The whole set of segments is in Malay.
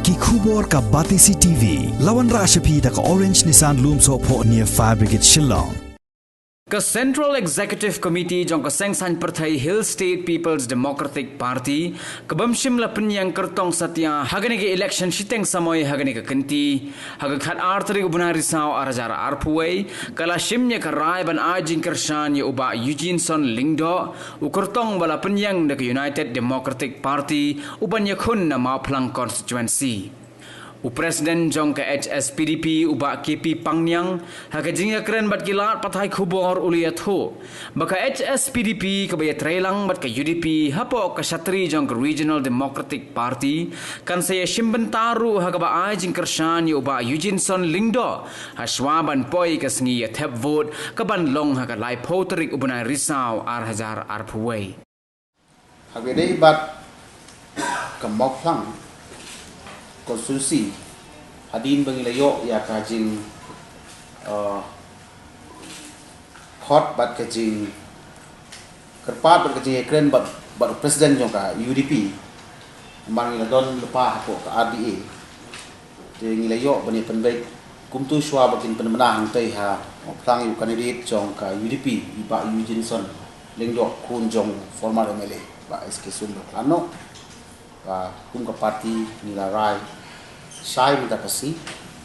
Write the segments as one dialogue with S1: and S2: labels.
S1: ki khubor ka Batisi TV lawan ra shapi da ka Orange Nissan Lumso pho near Fire Brigade Shillong
S2: Ka Central Executive Committee jong ka sengsan perthai Hill State People's Democratic Party kabamshim la penyang Kyrtong satya hagani ke election shiteng samoy hagani ka kenti haga khat artri ubunari saw arajar arpuai kala shimnya ka rai ban ajin Kyrshan ya uba Eugeneson Lingdo u Kyrtong bala penyang da United Democratic Party uban yakun na Mawphlang Constituency Presiden jong ke Hspdp uba KP Pangnyang haga jingya keren bat kilat pathai khubor uliyat ho baka Hspdp kabaya trelang bat ke UDP hapo ka Shatri jong ke Regional Democratic Party kan saya shimbentaru haga ba ajing Kyrshan ya uba Eugeneson Lingdo haswaban poi ka sngi ya thep vote kaban long haga lai potrik ubunai risau ar hajar arpuai
S3: haga dei bat ka Mawphlang Constituency hadin bangilayo ya kajing hot bat kajing kerpat bat kajing ekren bat presiden jong ka UDP mangila don lepa ko ka RDA de ngilayo bani penbaik kumtu shwa bakin penmenang tai ha Mawphlang yu candidate jong ka UDP iba Eugeneson Lingdo kun jong former MLA ba SK Sumber Plano và cũng có party như là Rai sai người ta có sĩ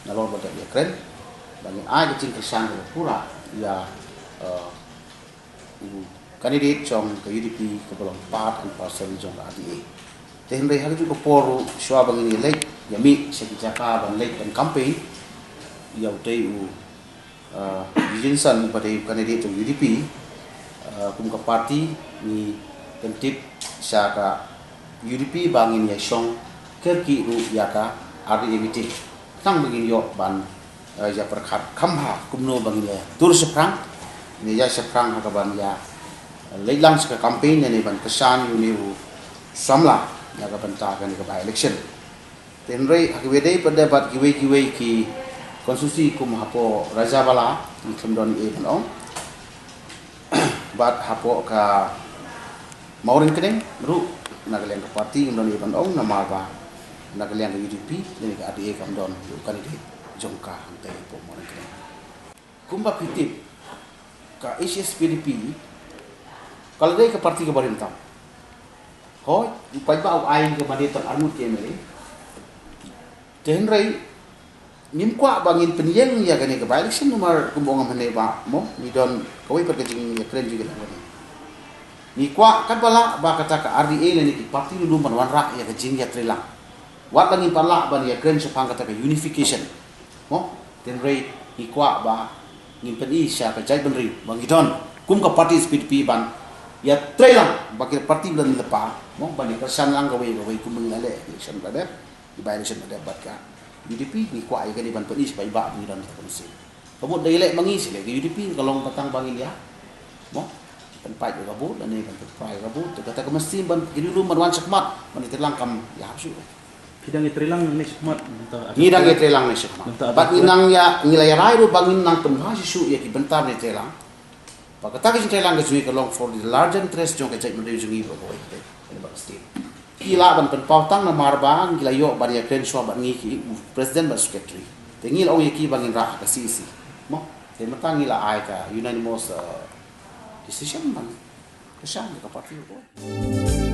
S3: là lo bật được kren và những ai cái chính Kyrshan của pura là candidate trong cái UDP cái belum part and parcel trong RDA thì hôm nay hari juga poru shwa bang ini lek yami sekejaka ban lek ban campaign yang tei Eugeneson pada candidate trong UDP cũng có party ni tentip syaka UDP bangin ya song kerki ru yaka RDABT tang bangin yo ban ya perkhat khamha kumno bangin ya tur seprang ni ya seprang ha ban ya leilang ska campaign ni ban Kyrshan yu ni samla ya ka ban ta kan ka by election tenrei hakwedei pada bat giwe ki konstitusi kum hapo raja bala ni khamdon e ban ong bat hapo ka maurin kedeng ru nagaliang ke parti kemudian iban ong nama ba nagaliang ke UDP ni ke RDA kemudian candidate jongka hantai pomoran ke kumba pitip ka Hspdp kalau dia ke parti ke pemerintah hoi upai ba ai ke made tak armut ke mele tenrei nim kwa bangin penyeng ya gani ke election nomor kumbong amane ba mo ni don kawai perkejing ya keren juga lah ni kwa kan bala ba kata ka RDA ni parti lu man wan rak ya kajing ya trilang wat langin pala ban ya kren sepang kata ka unification mo ten rei ni kwa ba ngin peni sya ka jai benri bang idon kum ka parti Hspdp ban ya trilang ba ki parti bulan lepa mo ban Kyrshan lang gawe kum mengale election bade di by election bade bat ka UDP ni kwa ya kan ban peni supaya ba bang idon ka mesti pemut dai lek mangi sile UDP kalong patang bangin ya mo tempat juga bu dan ini kan tempat juga bu kata ke mesti ban jadi lu manwan sekmat man itelang kam ya hapsu
S4: hidang itelang ni sekmat
S3: hidang itelang ni sekmat bat inang ya ngilai rai ru bangin nang penha sisu ya ki bentar ni itelang pak kata ke itelang ke sui kalong for the large interest jong ke cai mendeu jungi bo boy ini bang state kila ban penpautang na marbang kila yo ban ya kren swa ban ngi ki president ban secretary tengil ong yaki bangin ra ka sisi mo te matang ila ai ka unanimous decision man Kyrshan ke parti ko